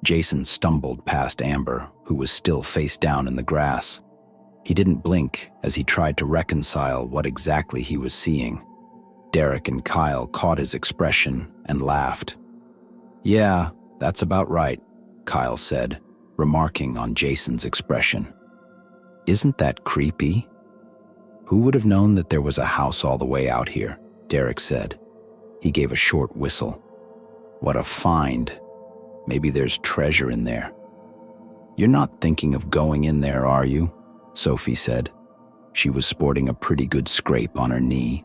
Jason stumbled past Amber, who was still face down in the grass. He didn't blink as he tried to reconcile what exactly he was seeing. Derek and Kyle caught his expression and laughed. "Yeah, that's about right," Kyle said, remarking on Jason's expression. "Isn't that creepy?" "Who would have known that there was a house all the way out here?" Derek said. He gave a short whistle. "What a find. Maybe there's treasure in there." "You're not thinking of going in there, are you?" Sophie said. She was sporting a pretty good scrape on her knee.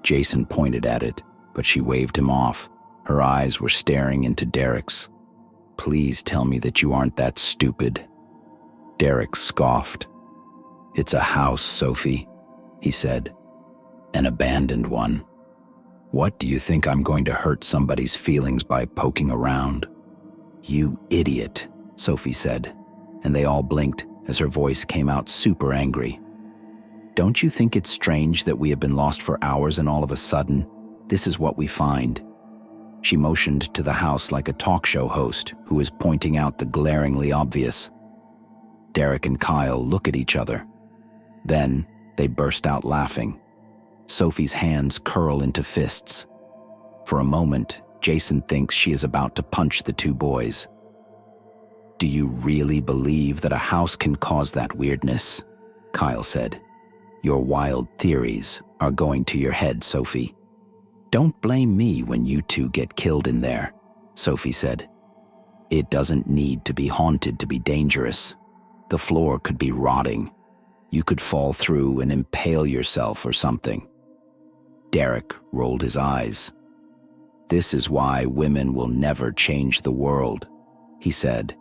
Jason pointed at it, but she waved him off. Her eyes were staring into Derek's. "Please tell me that you aren't that stupid." Derek scoffed. "It's a house, Sophie," he said. "An abandoned one. What, do you think I'm going to hurt somebody's feelings by poking around?" "You idiot," Sophie said, and they all blinked as her voice came out super angry. "Don't you think it's strange that we have been lost for hours and all of a sudden, this is what we find?" She motioned to the house like a talk show host who is pointing out the glaringly obvious. Derek and Kyle look at each other. Then they burst out laughing. Sophie's hands curl into fists. For a moment, Jason thinks she is about to punch the two boys. "Do you really believe that a house can cause that weirdness?" Kyle said. "Your wild theories are going to your head, Sophie." "Don't blame me when you two get killed in there," Sophie said. "It doesn't need to be haunted to be dangerous. The floor could be rotting. You could fall through and impale yourself or something." Derek rolled his eyes. "This is why women will never change the world," he said.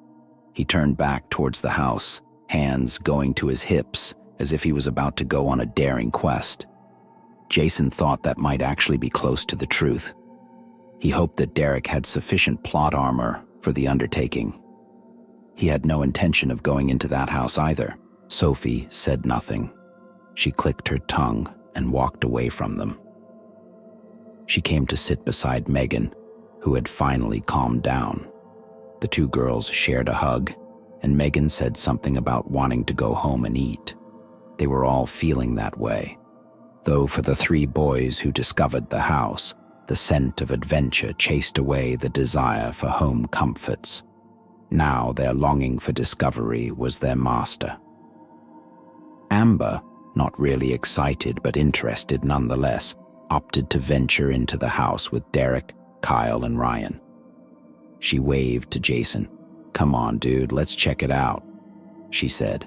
He turned back towards the house, hands going to his hips as if he was about to go on a daring quest. Jason thought that might actually be close to the truth. He hoped that Derek had sufficient plot armor for the undertaking. He had no intention of going into that house either. Sophie said nothing. She clicked her tongue and walked away from them. She came to sit beside Megan, who had finally calmed down. The two girls shared a hug, and Megan said something about wanting to go home and eat. They were all feeling that way. Though for the three boys who discovered the house, the scent of adventure chased away the desire for home comforts. Now their longing for discovery was their master. Amber, not really excited but interested nonetheless, opted to venture into the house with Derek, Kyle, and Ryan. She waved to Jason. "Come on, dude, let's check it out," she said.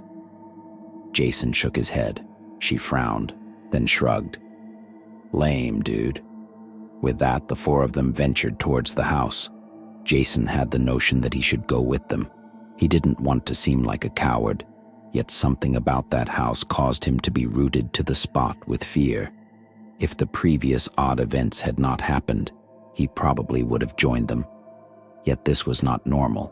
Jason shook his head. She frowned, then shrugged. "Lame, dude." With that, the four of them ventured towards the house. Jason had the notion that he should go with them. He didn't want to seem like a coward, yet something about that house caused him to be rooted to the spot with fear. If the previous odd events had not happened, he probably would have joined them. Yet this was not normal.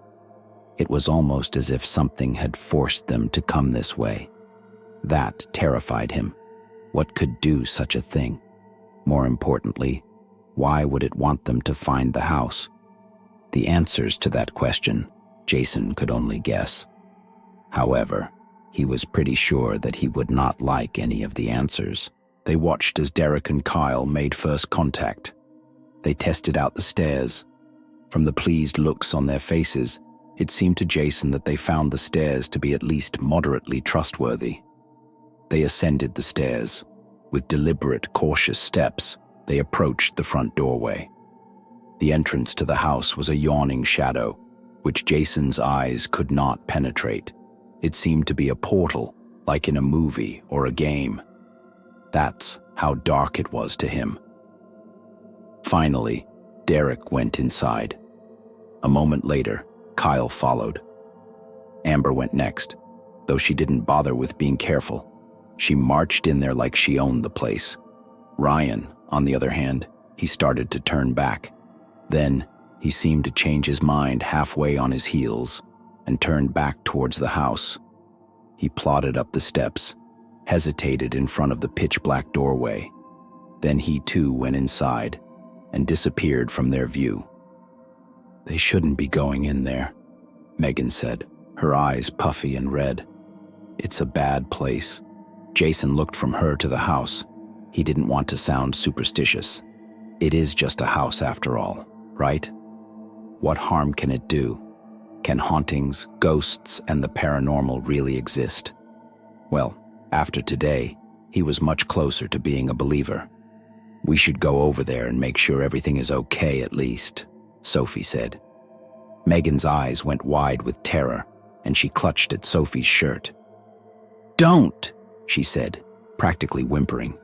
It was almost as if something had forced them to come this way. That terrified him. What could do such a thing? More importantly, why would it want them to find the house? The answers to that question, Jason could only guess. However, he was pretty sure that he would not like any of the answers. They watched as Derek and Kyle made first contact. They tested out the stairs. From the pleased looks on their faces, it seemed to Jason that they found the stairs to be at least moderately trustworthy. They ascended the stairs. With deliberate, cautious steps, they approached the front doorway. The entrance to the house was a yawning shadow, which Jason's eyes could not penetrate. It seemed to be a portal, like in a movie or a game. That's how dark it was to him. Finally, Derek went inside. A moment later, Kyle followed. Amber went next, though she didn't bother with being careful. She marched in there like she owned the place. Ryan, on the other hand, he started to turn back. Then, he seemed to change his mind halfway on his heels and turned back towards the house. He plodded up the steps, hesitated in front of the pitch-black doorway. Then he too went inside and disappeared from their view. They shouldn't be going in there, Megan said, her eyes puffy and red. It's a bad place. Jason looked from her to the house. He didn't want to sound superstitious. It is just a house after all, right? What harm can it do? Can hauntings, ghosts, and the paranormal really exist? Well, after today, he was much closer to being a believer. We should go over there and make sure everything is okay at least, Sophie said. Megan's eyes went wide with terror, and she clutched at Sophie's shirt. Don't, she said, practically whimpering.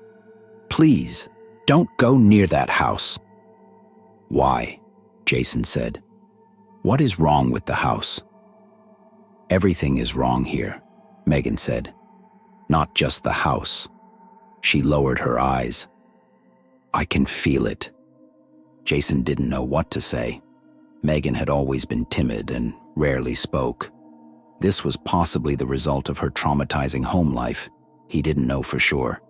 Please, don't go near that house. Why? Jason said. What is wrong with the house? Everything is wrong here, Megan said. Not just the house. She lowered her eyes. I can feel it. Jason didn't know what to say. Megan had always been timid and rarely spoke. This was possibly the result of her traumatizing home life. He didn't know for sure.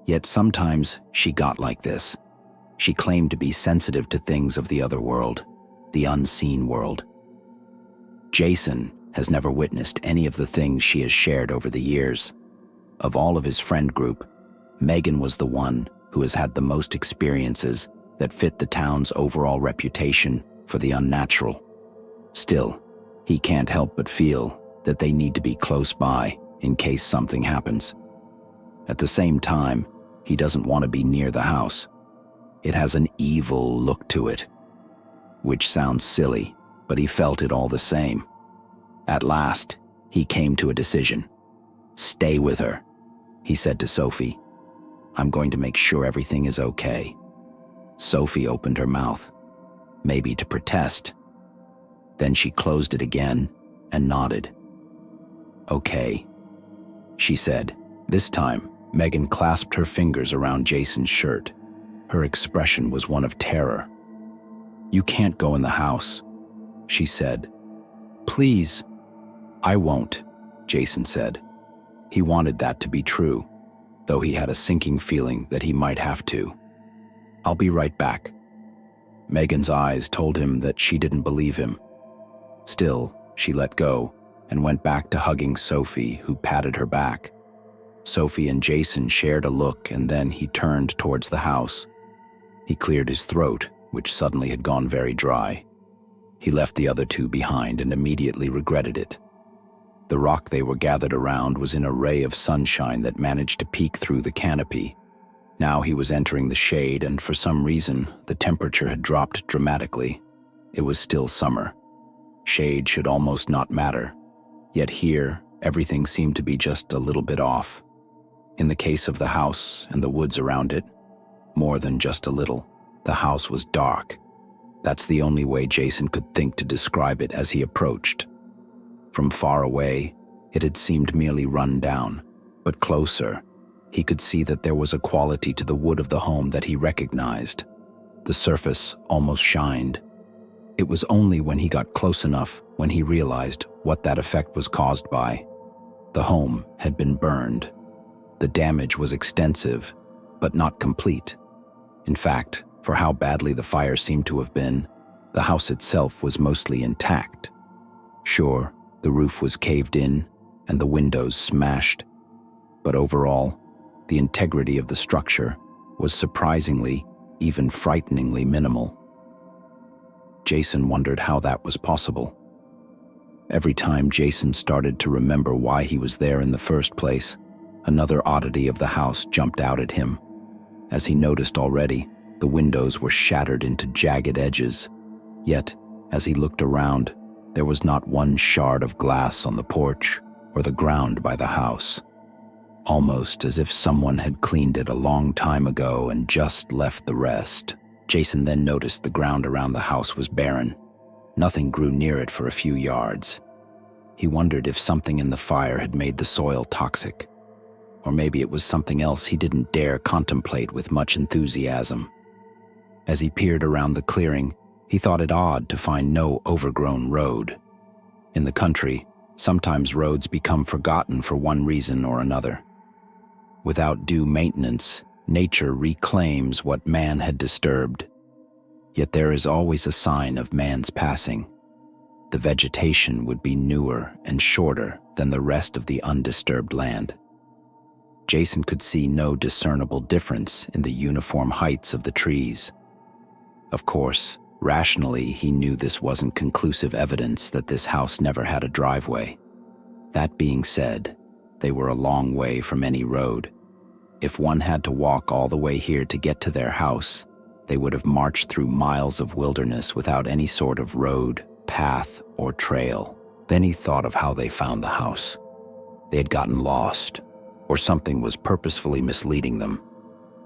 Yet sometimes she got like this. She claimed to be sensitive to things of the other world, the unseen world. Jason has never witnessed any of the things she has shared over the years. Of all of his friend group, Megan was the one who has had the most experiences that fit the town's overall reputation for the unnatural. Still, he can't help but feel that they need to be close by in case something happens. At the same time, he doesn't want to be near the house. It has an evil look to it, which sounds silly, but he felt it all the same. At last, he came to a decision. Stay with her, he said to Sophie. I'm going to make sure everything is okay. Sophie opened her mouth, maybe to protest. Then she closed it again and nodded. Okay, she said. This time, Megan clasped her fingers around Jason's shirt. Her expression was one of terror. You can't go in the house, she said. Please. I won't, Jason said. He wanted that to be true, though he had a sinking feeling that he might have to. I'll be right back. Megan's eyes told him that she didn't believe him. Still, she let go and went back to hugging Sophie, who patted her back. Sophie and Jason shared a look, and then he turned towards the house. He cleared his throat, which suddenly had gone very dry. He left the other two behind and immediately regretted it. The rock they were gathered around was in a ray of sunshine that managed to peek through the canopy. Now he was entering the shade, and for some reason, the temperature had dropped dramatically. It was still summer. Shade should almost not matter. Yet here, everything seemed to be just a little bit off. In the case of the house and the woods around it, more than just a little, the house was dark. That's the only way Jason could think to describe it as he approached. From far away, it had seemed merely run down, but closer, he could see that there was a quality to the wood of the home that he recognized. The surface almost shined. It was only when he got close enough when he realized what that effect was caused by. The home had been burned. The damage was extensive, but not complete. In fact, for how badly the fire seemed to have been, the house itself was mostly intact. Sure, the roof was caved in and the windows smashed, but overall, the integrity of the structure was surprisingly, even frighteningly minimal. Jason wondered how that was possible. Every time Jason started to remember why he was there in the first place, another oddity of the house jumped out at him. As he noticed already, the windows were shattered into jagged edges. Yet, as he looked around, there was not one shard of glass on the porch or the ground by the house. Almost as if someone had cleaned it a long time ago and just left the rest. Jason then noticed the ground around the house was barren. Nothing grew near it for a few yards. He wondered if something in the fire had made the soil toxic. Or maybe it was something else he didn't dare contemplate with much enthusiasm. As he peered around the clearing, he thought it odd to find no overgrown road. In the country, sometimes roads become forgotten for one reason or another. Without due maintenance, nature reclaims what man had disturbed. Yet there is always a sign of man's passing. The vegetation would be newer and shorter than the rest of the undisturbed land. Jason could see no discernible difference in the uniform heights of the trees. Of course, rationally, he knew this wasn't conclusive evidence that this house never had a driveway. That being said, they were a long way from any road. If one had to walk all the way here to get to their house, they would have marched through miles of wilderness without any sort of road, path, or trail. Then he thought of how they found the house. They had gotten lost, or something was purposefully misleading them.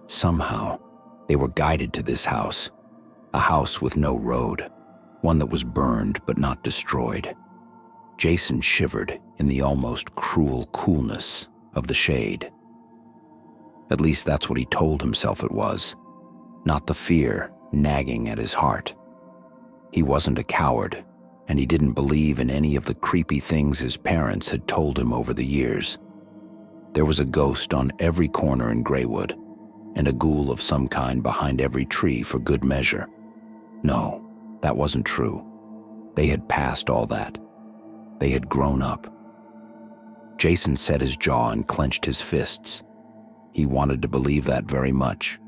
Somehow, they were guided to this house, a house with no road, one that was burned but not destroyed. Jason shivered in the almost cruel coolness of the shade. At least that's what he told himself it was, not the fear nagging at his heart. He wasn't a coward, and he didn't believe in any of the creepy things his parents had told him over the years. There was a ghost on every corner in Greywood, and a ghoul of some kind behind every tree for good measure. No, that wasn't true. They had passed all that. They had grown up. Jason set his jaw and clenched his fists. He wanted to believe that very much.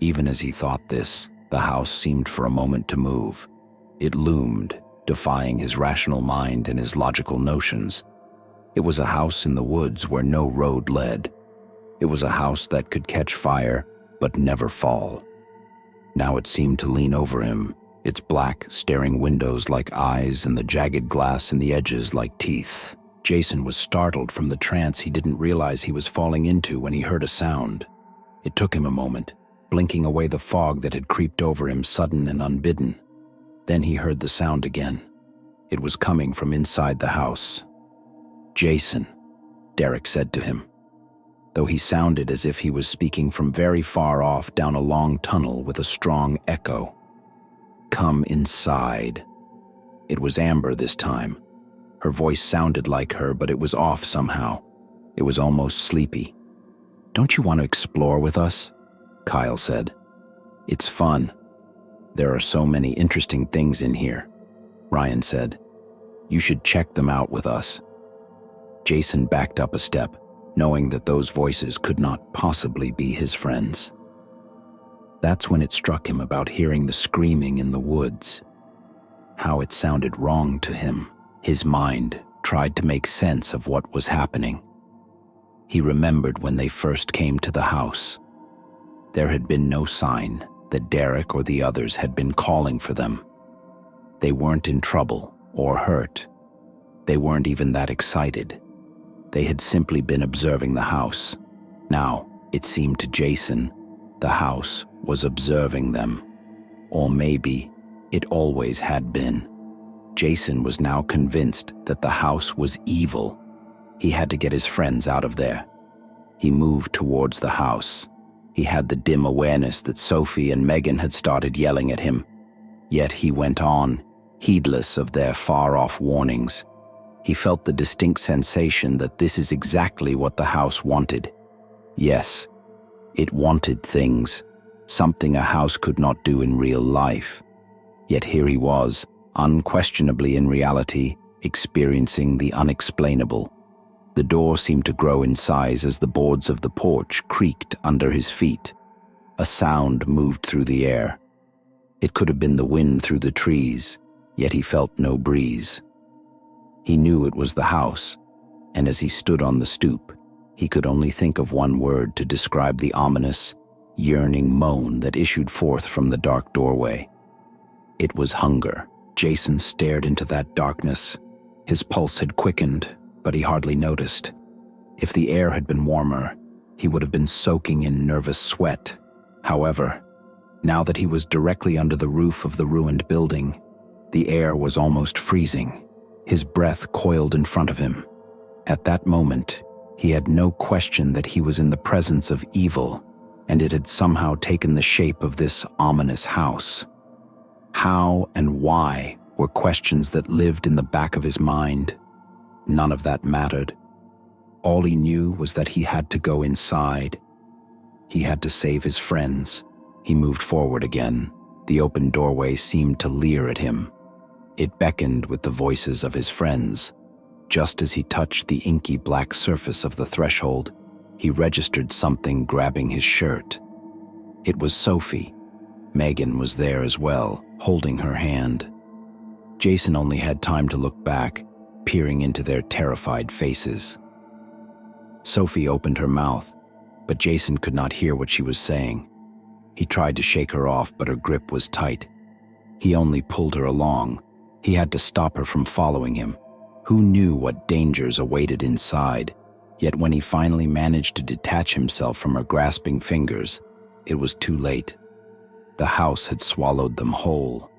Even as he thought this, the house seemed for a moment to move. It loomed, defying his rational mind and his logical notions. It was a house in the woods where no road led. It was a house that could catch fire, but never fall. Now it seemed to lean over him, its black, staring windows like eyes and the jagged glass in the edges like teeth. Jason was startled from the trance he didn't realize he was falling into when he heard a sound. It took him a moment, blinking away the fog that had creeped over him sudden and unbidden. Then he heard the sound again. It was coming from inside the house. "Jason," Derek said to him, though he sounded as if he was speaking from very far off down a long tunnel with a strong echo. "Come inside." It was Amber this time. Her voice sounded like her, but it was off somehow. It was almost sleepy. "Don't you want to explore with us?" Kyle said. "It's fun. There are so many interesting things in here," Ryan said. "You should check them out with us." Jason backed up a step, knowing that those voices could not possibly be his friends. That's when it struck him about hearing the screaming in the woods. How it sounded wrong to him. His mind tried to make sense of what was happening. He remembered when they first came to the house. There had been no sign that Derek or the others had been calling for them. They weren't in trouble or hurt. They weren't even that excited. They had simply been observing the house. Now, it seemed to Jason, the house was observing them. Or maybe it always had been. Jason was now convinced that the house was evil. He had to get his friends out of there. He moved towards the house. He had the dim awareness that Sophie and Megan had started yelling at him. Yet he went on, heedless of their far-off warnings. He felt the distinct sensation that this is exactly what the house wanted. Yes, it wanted things, something a house could not do in real life. Yet here he was, unquestionably in reality, experiencing the unexplainable. The door seemed to grow in size as the boards of the porch creaked under his feet. A sound moved through the air. It could have been the wind through the trees, yet he felt no breeze. He knew it was the house, and as he stood on the stoop, he could only think of one word to describe the ominous, yearning moan that issued forth from the dark doorway. It was hunger. Jason stared into that darkness. His pulse had quickened, but he hardly noticed. If the air had been warmer, he would have been soaking in nervous sweat. However, now that he was directly under the roof of the ruined building, the air was almost freezing. His breath coiled in front of him. At that moment, he had no question that he was in the presence of evil, and it had somehow taken the shape of this ominous house. How and why were questions that lived in the back of his mind. None of that mattered. All he knew was that he had to go inside. He had to save his friends. He moved forward again. The open doorway seemed to leer at him. It beckoned with the voices of his friends. Just as he touched the inky black surface of the threshold, he registered something grabbing his shirt. It was Sophie. Megan was there as well, holding her hand. Jason only had time to look back, peering into their terrified faces. Sophie opened her mouth, but Jason could not hear what she was saying. He tried to shake her off, but her grip was tight. He only pulled her along. He had to stop her from following him. Who knew what dangers awaited inside? Yet when he finally managed to detach himself from her grasping fingers, it was too late. The house had swallowed them whole.